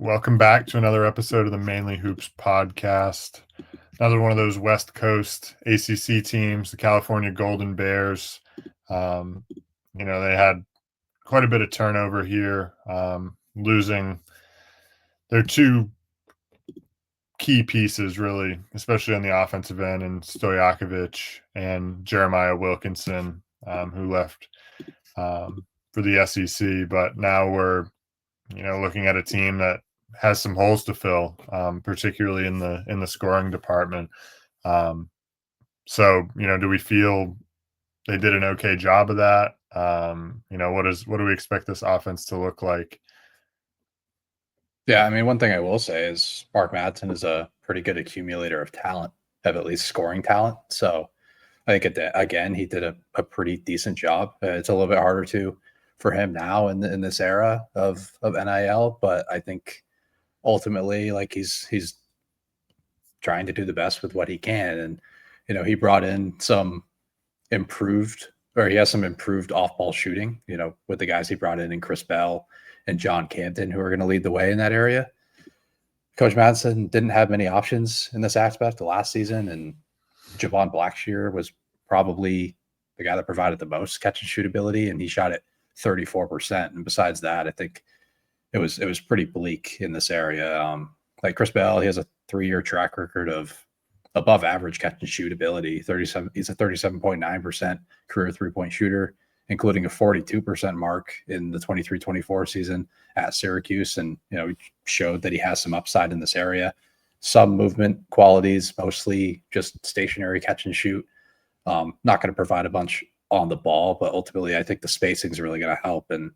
Welcome back to another episode of the Mainly Hoops podcast. Another one of those West Coast ACC teams, the California Golden Bears. They had quite a bit of turnover here, losing their two key pieces, really, especially on the offensive end, and Stojakovic and Jeremiah Wilkinson, who left for the SEC. But now we're looking at a team that has some holes to fill, particularly in the scoring department. So do we feel they did an okay job of that? What do we expect this offense to look like? Yeah, I mean, one thing I will say is Mark Madsen is a pretty good accumulator of talent, of at least scoring talent. So I think again, he did a pretty decent job. It's a little bit harder for him now in this era of NIL, but I think ultimately, like he's trying to do the best with what he can, and he brought in he has some improved off-ball shooting, with the guys he brought in Chris Bell and John Campton, who are going to lead the way in that area. Coach Madsen didn't have many options in this aspect the last season, and Javon Blackshear was probably the guy that provided the most catch and shoot ability, and he shot it 34%. And besides that, I think it was pretty bleak in this area. Like Chris Bell, he has a 3-year track record of above average catch and shoot ability. He's a 37.9% career 3-point shooter, including a 42% mark in the 23-24 season at Syracuse. And, he showed that he has some upside in this area, some movement qualities, mostly just stationary catch and shoot. Not going to provide a bunch on the ball, but ultimately I think the spacing is really going to help. And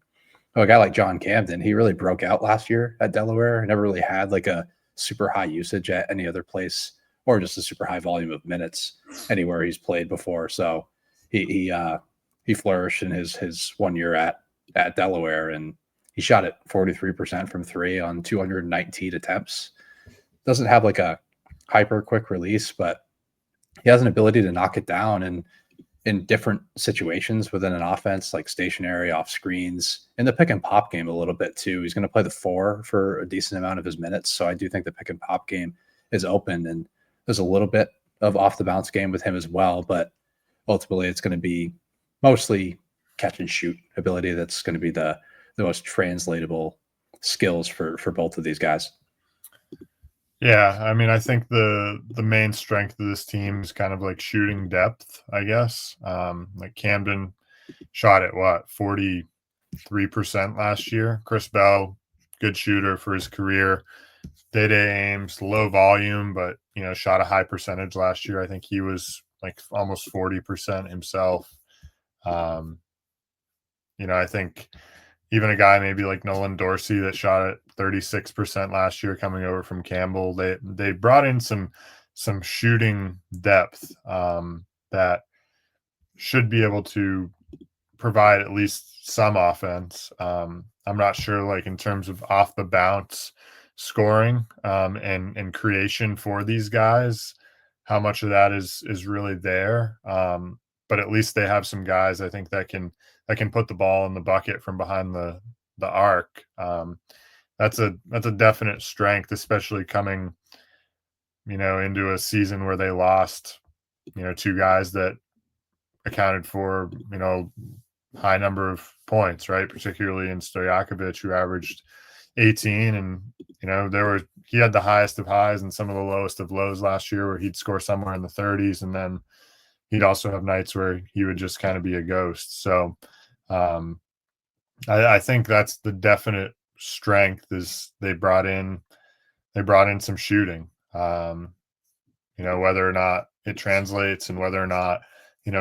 a guy like John Camden, he really broke out last year at Delaware. Never really had like a super high usage at any other place, or just a super high volume of minutes anywhere he's played before. So he flourished in his 1 year at Delaware, and he shot it 43% from three on 219 attempts. Doesn't have like a hyper quick release, but he has an ability to knock it down and in different situations within an offense, like stationary, off screens, in the pick and pop game a little bit too. He's going to play the 4 for a decent amount of his minutes. So I do think the pick and pop game is open, and there's a little bit of off the bounce game with him as well. But ultimately it's going to be mostly catch and shoot ability. That's going to be the most translatable skills for both of these guys. Yeah, I mean, I think the main strength of this team is kind of like shooting depth, I guess. Like Camden shot at 43% last year. Chris Bell, good shooter for his career. Day-to-day Ames, low volume, but shot a high percentage last year. I think he was like almost 40% himself. I think even a guy maybe like Nolan Dorsey that shot at 36% last year coming over from Campbell, they brought in some shooting depth that should be able to provide at least some offense. I'm not sure, like in terms of off the bounce scoring and creation for these guys, how much of that is really there. But at least they have some guys, I think, that can put the ball in the bucket from behind the arc. That's a definite strength, especially coming, into a season where they lost, 2 guys that accounted for, high number of points, right? Particularly in Stojakovic, who averaged 18, and he had the highest of highs and some of the lowest of lows last year, where he'd score somewhere in the 30s, and then he'd also have nights where he would just kind of be a ghost. So I think that's the definite strength, is they brought in some shooting. Whether or not it translates and whether or not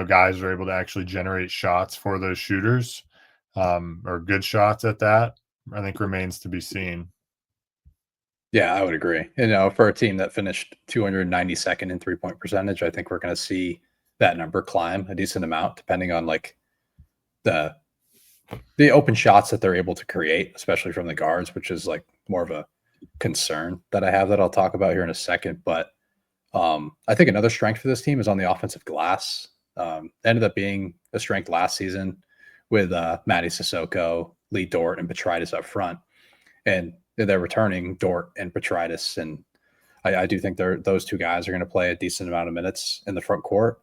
guys are able to actually generate shots for those shooters, or good shots at that, I think remains to be seen. Yeah, I would agree. For a team that finished 292nd in 3-point percentage, I think we're going to see that number climb a decent amount, depending on like the open shots that they're able to create, especially from the guards, which is like more of a concern that I have that I'll talk about here in a second. But I think another strength for this team is on the offensive glass. Ended up being a strength last season with Matty Sissoko, Lee Dort, and Petrides up front. And they're returning Dort and Petritis, and I do think those two guys are going to play a decent amount of minutes in the front court.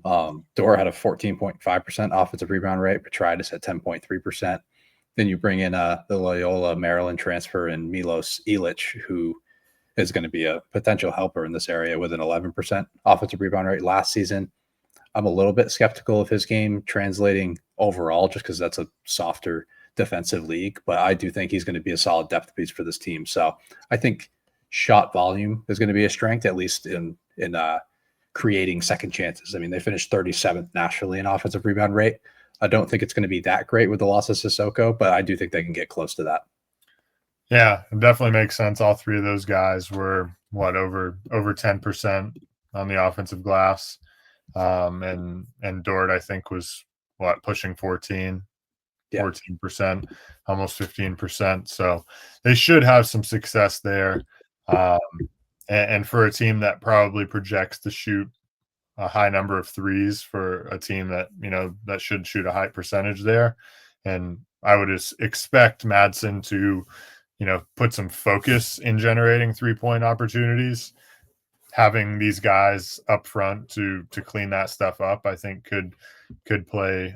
Dort had a 14.5% offensive rebound rate. Petritis at 10.3%. Then you bring in the Loyola Maryland transfer and Milos Ilic, who is going to be a potential helper in this area with an 11% offensive rebound rate last season. I'm a little bit skeptical of his game translating overall just because that's a softer defensive league, but I do think he's going to be a solid depth piece for this team. So I think shot volume is going to be a strength, at least in creating second chances. I mean, they finished 37th nationally in offensive rebound rate. I don't think it's going to be that great with the loss of Sissoko, but I do think they can get close to that. Yeah, it definitely makes sense. All three of those guys were over 10% on the offensive glass. And Dort, I think, was pushing 14%, almost 15%. So they should have some success there. And for a team that probably projects to shoot a high number of threes, for a team that, that should shoot a high percentage there. And I would expect Madsen to, put some focus in generating 3-point opportunities. Having these guys up front to clean that stuff up, I think could play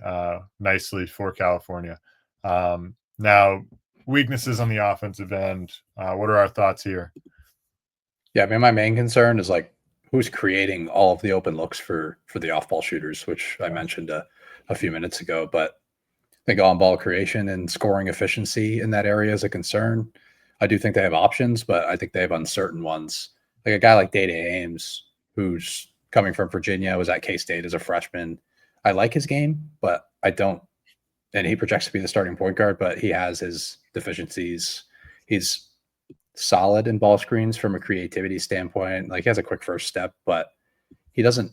nicely for California. Now, weaknesses on the offensive end. What are our thoughts here? Yeah, I mean, my main concern is who's creating all of the open looks for the off-ball shooters, which I mentioned a few minutes ago. But I think on-ball creation and scoring efficiency in that area is a concern. I do think they have options, but I think they have uncertain ones. Like a guy like Data Ames, who's coming from Virginia, was at K-State as a freshman. I like his game, but I don't. And he projects to be the starting point guard, but he has his deficiencies. He's solid in ball screens from a creativity standpoint. He has a quick first step, but he doesn't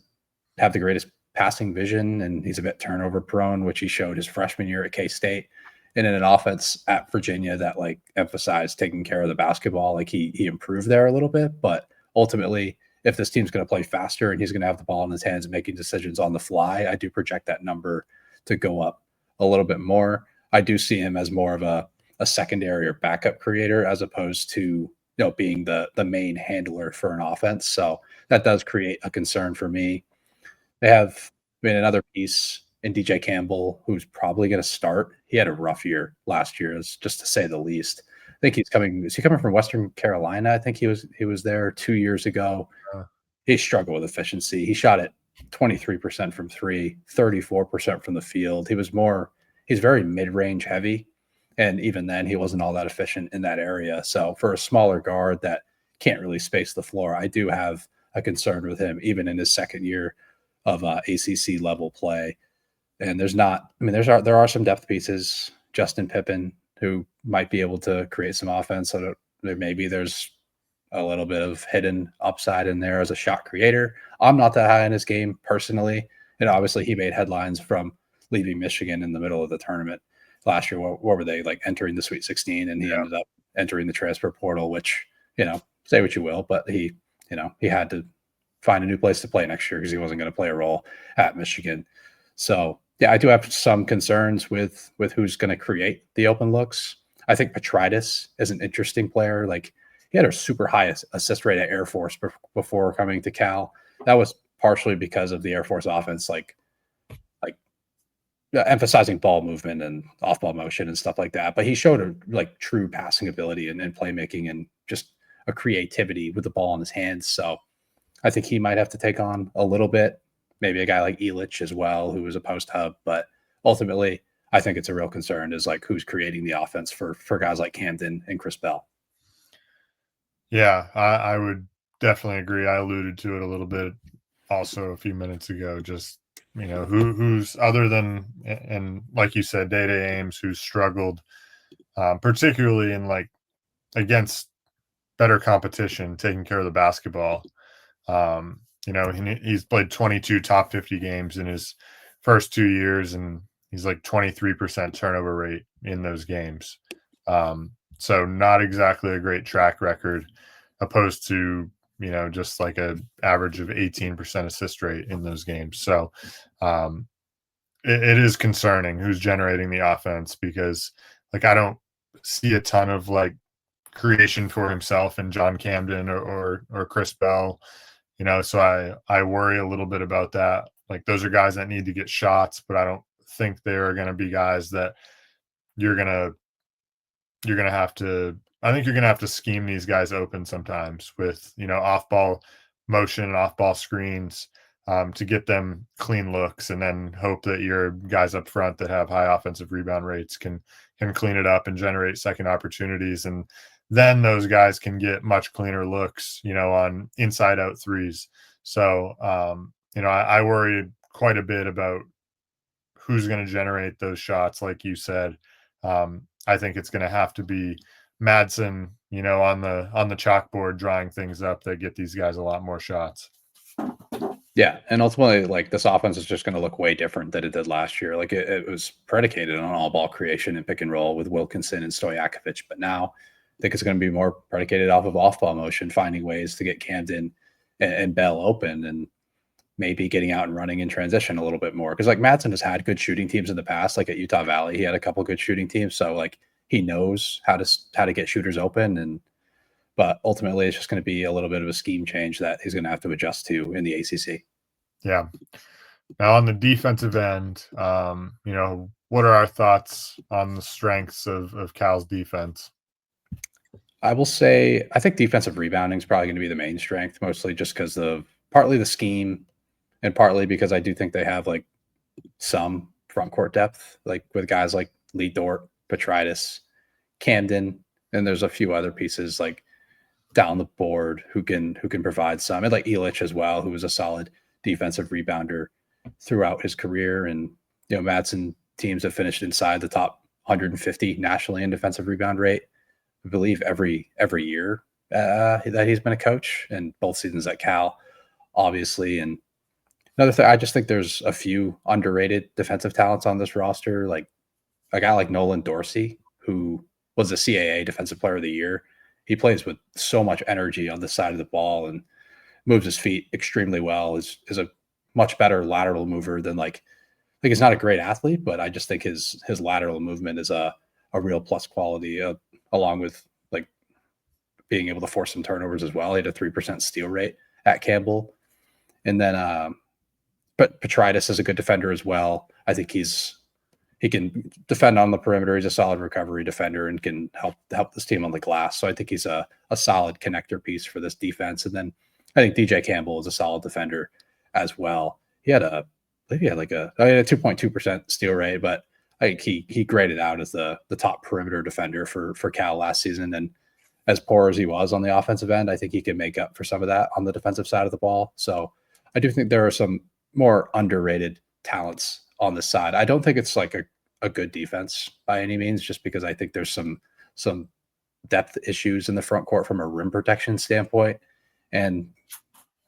have the greatest passing vision, and he's a bit turnover prone, which he showed his freshman year at K-State. And in an offense at Virginia that emphasized taking care of the basketball, he improved there a little bit. But ultimately, if this team's going to play faster and he's going to have the ball in his hands and making decisions on the fly, I do project that number to go up a little bit more. I do see him as more of a secondary or backup creator as opposed to being the main handler for an offense. So that does create a concern for me. They have been another piece in DJ Campbell, who's probably going to start. He had a rough year last year, just to say the least. I think he's coming. Is he coming from Western Carolina? I think he was there 2 years ago. He struggled with efficiency. He shot it 23% from three, 34% from the field. He's very mid-range heavy. And even then, he wasn't all that efficient in that area. So for a smaller guard that can't really space the floor, I do have a concern with him, even in his second year of ACC level play. And there are some depth pieces. Justin Pippen, who might be able to create some offense. So there's a little bit of hidden upside in there as a shot creator. I'm not that high in his game personally. And obviously he made headlines from leaving Michigan in the middle of the tournament last year. What were they entering the Sweet 16? And he ended up entering the transfer portal, which, say what you will, but he had to find a new place to play next year because he wasn't going to play a role at Michigan. So yeah, I do have some concerns with who's going to create the open looks. I think Petritis is an interesting player. He had a super high assist rate at Air Force before coming to Cal. That was partially because of the Air Force offense, emphasizing ball movement and off-ball motion and stuff like that. But he showed a true passing ability and playmaking and just a creativity with the ball in his hands. So I think he might have to take on a little bit. Maybe a guy like Ilic as well, who was a post hub. But ultimately, I think it's a real concern is who's creating the offense for guys like Camden and Chris Bell. Yeah, I would definitely agree. I alluded to it a little bit also a few minutes ago. Just, who's other than, and like you said, Data Ames, who's struggled, particularly in against better competition, taking care of the basketball. He's played 22 top 50 games in his first 2 years, and he's 23% turnover rate in those games. So not exactly a great track record, opposed to, just a average of 18% assist rate in those games. So it is concerning who's generating the offense, because I don't see a ton of creation for himself in John Camden or Chris Bell. So I worry a little bit about that. Like those are guys that need to get shots, but I don't think they're going to be guys that you're going to you're going to have to I think you're going to have to scheme these guys open sometimes with, off ball motion and off ball screens to get them clean looks, and then hope that your guys up front that have high offensive rebound rates can clean it up and generate second opportunities. And then those guys can get much cleaner looks, on inside out threes. So, I worried quite a bit about who's going to generate those shots, like you said. I think it's going to have to be Madsen, on the chalkboard drawing things up that get these guys a lot more shots. Yeah, and ultimately, like this offense is just going to look way different than it did last year. Like it was predicated on all ball creation and pick and roll with Wilkinson and Stojakovic, but now I think it's going to be more predicated off of off ball motion, finding ways to get Camden and Bell open, and maybe getting out and running in transition a little bit more. Because like Madsen has had good shooting teams in the past, like at Utah Valley, he had a couple good shooting teams, so like he knows how to get shooters open. But ultimately, it's just going to be a little bit of a scheme change that he's going to have to adjust to in the ACC. Yeah. Now on the defensive end, what are our thoughts on the strengths of Cal's defense? I will say I think defensive rebounding is probably going to be the main strength, mostly just because of partly the scheme and partly because I do think they have like some front court depth, like with guys like Lee Dort, Petritis, Camden, and there's a few other pieces like down the board who can provide some, and like Elich as well, who was a solid defensive rebounder throughout his career. And Madsen teams have finished inside the top 150 nationally in defensive rebound rate, I believe every year that he's been a coach, and both seasons at Cal, obviously. And another thing, I just think there's a few underrated defensive talents on this roster, like a guy like Nolan Dorsey, who was the CAA Defensive Player of the Year. He plays with so much energy on the side of the ball and moves his feet extremely well. Is a much better lateral mover than like he's not a great athlete, but I just think his lateral movement is a real plus quality, along with like being able to force some turnovers as well. He had a 3% steal rate at Campbell. And then but Petritis is a good defender as well. I think he can defend on the perimeter. He's a solid recovery defender and can help this team on the glass. So I think he's a solid connector piece for this defense. And then I think DJ Campbell is a solid defender as well. He had a 2.2% steal rate, but I think he graded out as the top perimeter defender for Cal last season. And as poor as he was on the offensive end, I think he can make up for some of that on the defensive side of the ball. So I do think there are some more underrated talents on the side. I don't think it's like a good defense by any means, just because I think there's some depth issues in the front court from a rim protection standpoint. And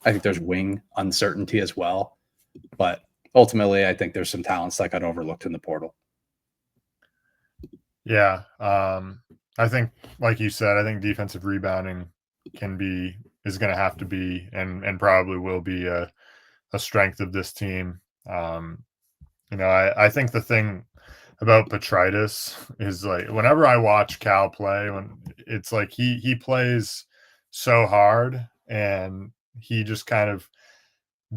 I think there's wing uncertainty as well. But ultimately, I think there's some talents that got overlooked in the portal. Yeah. I think, like you said, I think defensive rebounding is going to have to be, and probably will be a strength of this team. I think the thing about Petritis is like whenever I watch Cal play, when it's like he plays so hard and he just kind of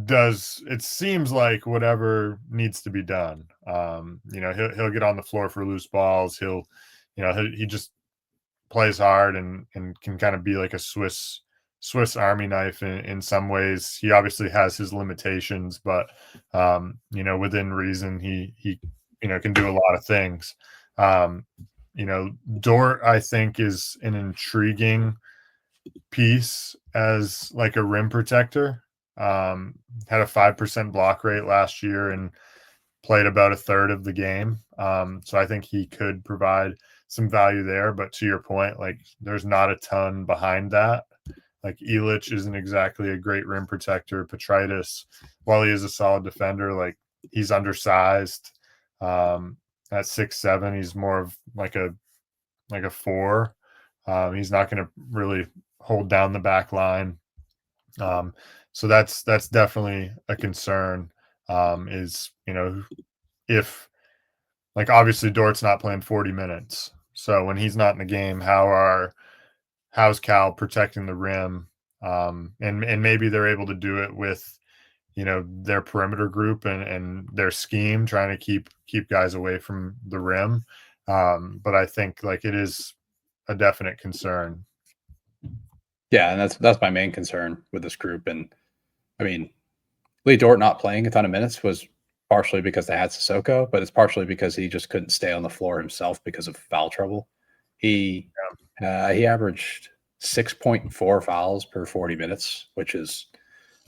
does, it seems like whatever needs to be done. He'll get on the floor for loose balls. He just plays hard and can kind of be like a Swiss Army knife in some ways. He obviously has his limitations, but within reason, he can do a lot of things. Dort, I think, is an intriguing piece as like a rim protector. Had a 5% block rate last year and played about a third of the game. So I think he could provide some value there. But to your point, like there's not a ton behind that. Like Elich isn't exactly a great rim protector. Petritis, while he is a solid defender, like he's undersized. At 6'7", he's more of like a 4. He's not going to really hold down the back line. So that's definitely a concern. If like obviously Dort's not playing 40 minutes. So when he's not in the game, how are how's Cal protecting the rim, and maybe they're able to do it with their perimeter group and their scheme, trying to keep guys away from the rim. But I think like it is a definite concern. Yeah, and that's my main concern with this group. And I mean, Lee Dort not playing a ton of minutes was partially because they had Sissoko, but it's partially because he just couldn't stay on the floor himself because of foul trouble. He averaged 6.4 fouls per 40 minutes, which is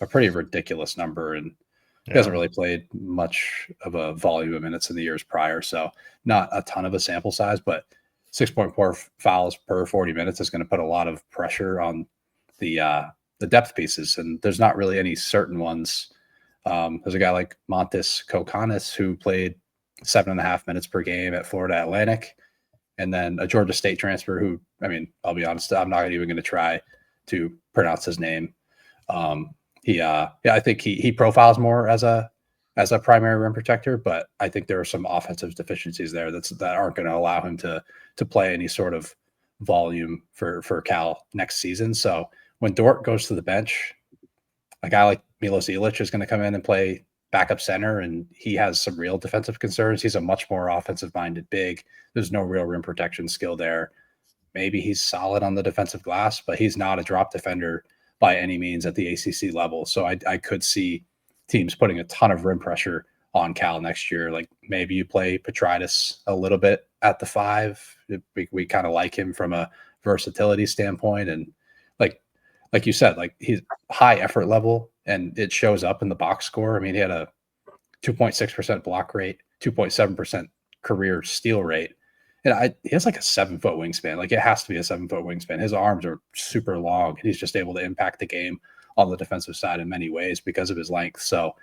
a pretty ridiculous number. And he hasn't really played much of a volume of minutes in the years prior. So not a ton of a sample size, but 6.4 fouls per 40 minutes is going to put a lot of pressure on the depth pieces. And there's not really any certain ones. There's a guy like Montes Kokonis who played 7.5 minutes per game at Florida Atlantic. And then a Georgia State transfer who, I mean, I'll be honest, I'm not even going to try to pronounce his name. I think he profiles more as a primary rim protector, but I think there are some offensive deficiencies there that aren't going to allow him to play any sort of volume for Cal next season. So when Dort goes to the bench, a guy like Milos Ilic is going to come in and play backup center, and he has some real defensive concerns. He's a much more offensive-minded big. There's no real rim protection skill there. Maybe he's solid on the defensive glass, but he's not a drop defender by any means at the ACC level. So I could see teams putting a ton of rim pressure on Cal next year. Like maybe you play Petrides a little bit at the 5. We kind of like him from a versatility standpoint. And like you said, like he's high effort level and it shows up in the box score. I mean, he had a 2.6% block rate, 2.7% career steal rate. And he has like a 7-foot wingspan. Like it has to be a 7-foot wingspan. His arms are super long and he's just able to impact the game on the defensive side in many ways because of his length. So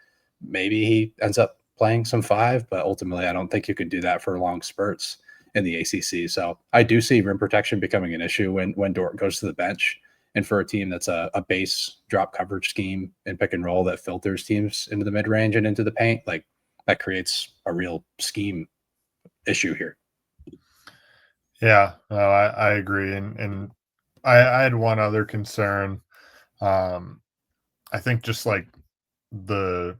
maybe he ends up playing some 5, but ultimately I don't think you can do that for long spurts in the ACC. So I do see rim protection becoming an issue when Dort goes to the bench. And for a team that's a base drop coverage scheme and pick and roll that filters teams into the mid range and into the paint, like that creates a real scheme issue here. Yeah, no, I agree. And I had one other concern. I think just like the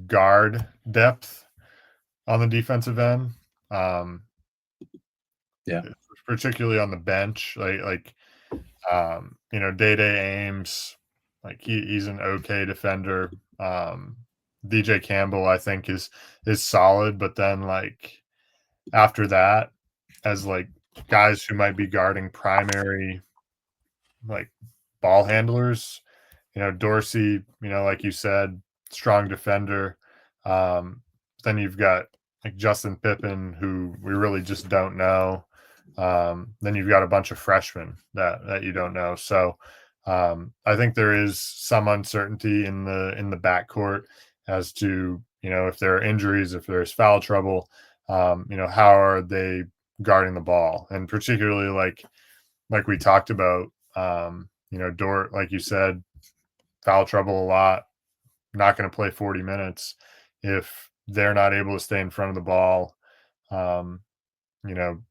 guard depth on the defensive end. Yeah. Particularly on the bench. Day Ames, like he's an okay defender. DJ Campbell, I think, is solid, but then like after that, as like guys who might be guarding primary like ball handlers, Dorsey, like you said, strong defender. Then you've got like Justin Pippen, who we really just don't know. Then you've got a bunch of freshmen that you don't know. So I think there is some uncertainty in the backcourt as to if there are injuries, if there's foul trouble, how are they guarding the ball, and particularly like we talked about, Dort, like you said, foul trouble a lot, not going to play 40 minutes if they're not able to stay in front of the ball. You know,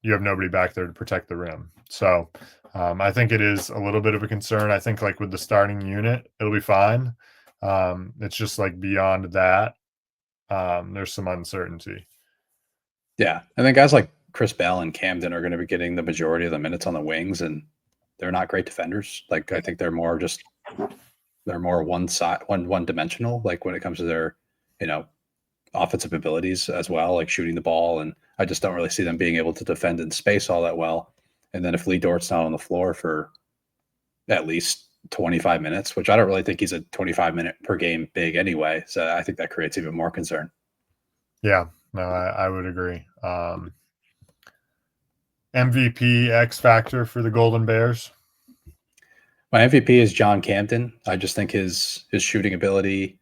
you have nobody back there to protect the rim. So I think it is a little bit of a concern. I think like with the starting unit, it'll be fine. It's just like beyond that, there's some uncertainty. Yeah. And then guys like Chris Bell and Camden are going to be getting the majority of the minutes on the wings, and they're not great defenders. Like I think they're more one dimensional, like when it comes to their, offensive abilities as well, like shooting the ball. And I just don't really see them being able to defend in space all that well. And then if Lee Dort's not on the floor for at least 25 minutes, which I don't really think he's a 25-minute per game big anyway. So I think that creates even more concern. Yeah, no, I would agree. MVP X factor for the Golden Bears. My MVP is John Camden. I just think his shooting ability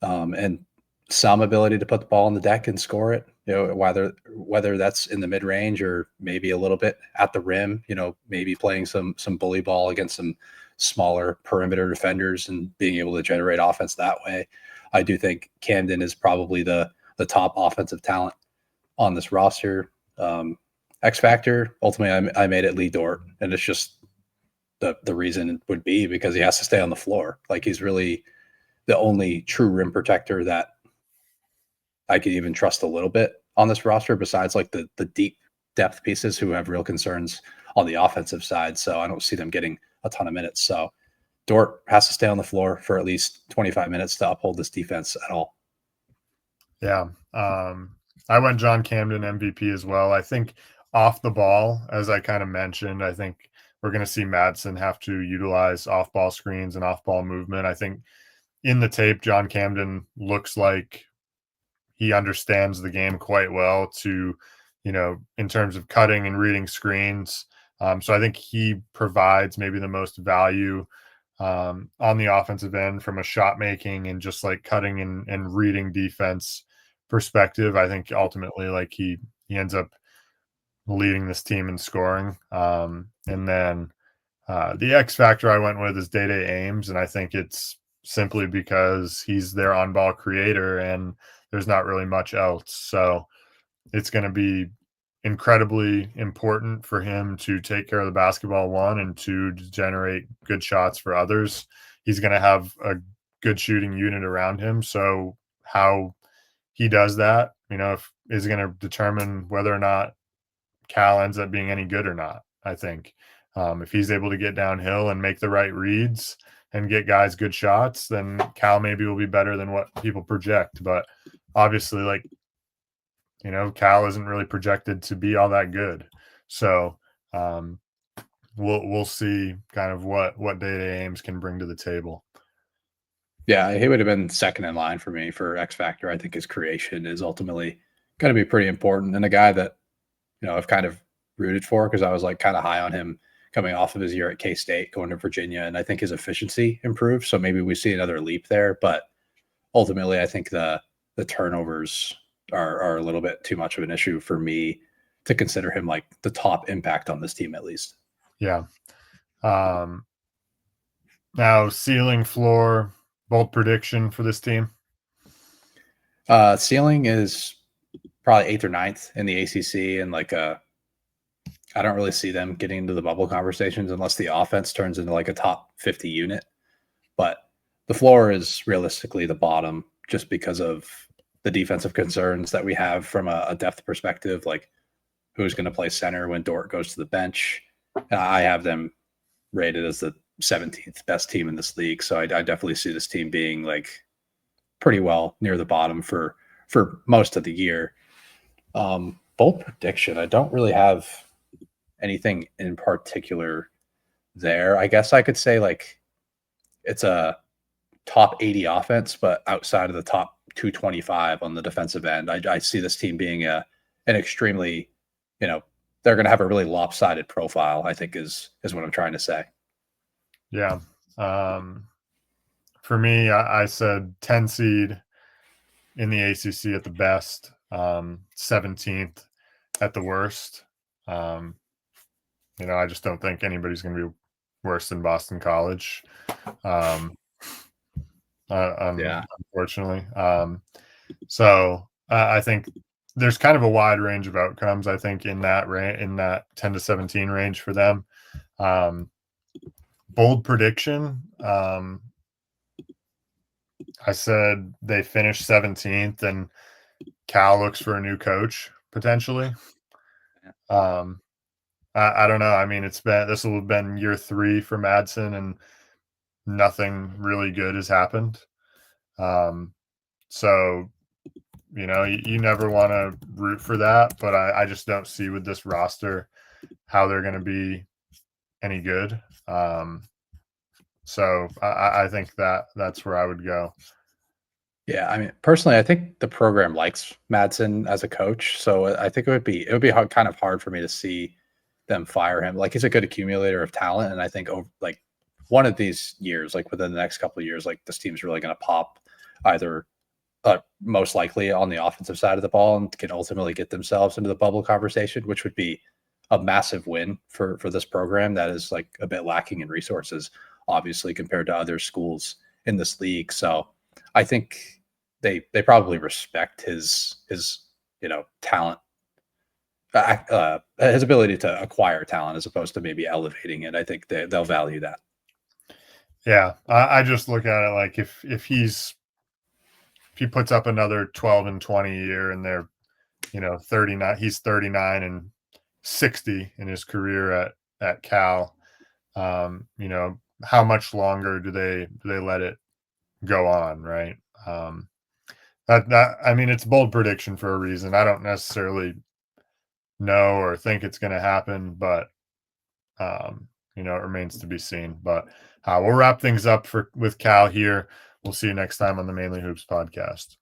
and some ability to put the ball on the deck and score it, whether that's in the mid range or maybe a little bit at the rim, maybe playing some bully ball against some smaller perimeter defenders and being able to generate offense that way. I do think Camden is probably the top offensive talent on this roster. X factor, ultimately, I made it Lee Dort, and it's just the reason would be because he has to stay on the floor. Like, he's really the only true rim protector that I could even trust a little bit on this roster, besides like the deep depth pieces who have real concerns on the offensive side. So I don't see them getting a ton of minutes. So Dort has to stay on the floor for at least 25 minutes to uphold this defense at all. Yeah. I went John Camden MVP as well. I think off the ball, as I kind of mentioned, I think we're going to see Madsen have to utilize off ball screens and off ball movement. I think in the tape, John Camden looks like he understands the game quite well to, in terms of cutting and reading screens. So I think he provides maybe the most value on the offensive end from a shot making and just like cutting and reading defense perspective. I think ultimately like he ends up leading this team in scoring. And then the X factor I went with is Day Ames, and I think it's simply because he's their on ball creator and there's not really much else. So it's going to be incredibly important for him to take care of the basketball, one, and two, to generate good shots for others. He's going to have a good shooting unit around him. So how he does that, is going to determine whether or not Cal ends up being any good or not, I think. If he's able to get downhill and make the right reads and get guys good shots, then Cal maybe will be better than what people project. But obviously, like, Cal isn't really projected to be all that good. So we'll see kind of what Day Ames can bring to the table. Yeah, he would have been second in line for me for X Factor. I think his creation is ultimately going to be pretty important, and a guy that I've kind of rooted for because I was like kind of high on him coming off of his year at K-State, going to Virginia, and I think his efficiency improved. So maybe we see another leap there. But ultimately, I think the turnovers are a little bit too much of an issue for me to consider him like the top impact on this team, at least. Yeah. Now, ceiling, floor, bold prediction for this team. Ceiling is probably 8th or 9th in the ACC, and like I don't really see them getting into the bubble conversations unless the offense turns into like a top 50 unit. But the floor is realistically the bottom, just because of the defensive concerns that we have from a depth perspective, like who's going to play center when Dort goes to the bench. I have them rated as the 17th best team in this league. So I definitely see this team being like pretty well near the bottom for most of the year. Bold prediction, I don't really have anything in particular there. I guess I could say like it's a top 80 offense, but outside of the top 225 on the defensive end. I see this team being an extremely, they're going to have a really lopsided profile, I think is what I'm trying to say. Yeah. For me, I said 10 seed in the ACC at the best, 17th at the worst. I just don't think anybody's going to be worse than Boston College. Unfortunately. So I think there's kind of a wide range of outcomes, I think, in that 10 to 17 range for them. Bold prediction. I said they finished 17th and Cal looks for a new coach potentially. I don't know. I mean, this will have been year 3 for Madsen and nothing really good has happened. So, you never want to root for that, but I just don't see with this roster how they're going to be any good. So I think that's where I would go. Yeah, I mean, personally, I think the program likes Madsen as a coach, so I think it would be kind of hard for me to see them fire him. Like, he's a good accumulator of talent, and I think like one of these years, like within the next couple of years, like this team's really going to pop, either most likely on the offensive side of the ball, and can ultimately get themselves into the bubble conversation, which would be a massive win for this program that is like a bit lacking in resources, obviously, compared to other schools in this league. So I think they probably respect his talent his ability to acquire talent as opposed to maybe elevating it. I think they'll value that. Yeah, I just look at it like if he puts up another 12 and 20 a year and they're 39, he's 39 and 60 in his career at Cal. How much longer do they let it go on, right? That I mean, it's a bold prediction for a reason. I don't necessarily know or think it's going to happen, but it remains to be seen. But we'll wrap things up with Cal here. We'll see you next time on the Mainly Hoops podcast.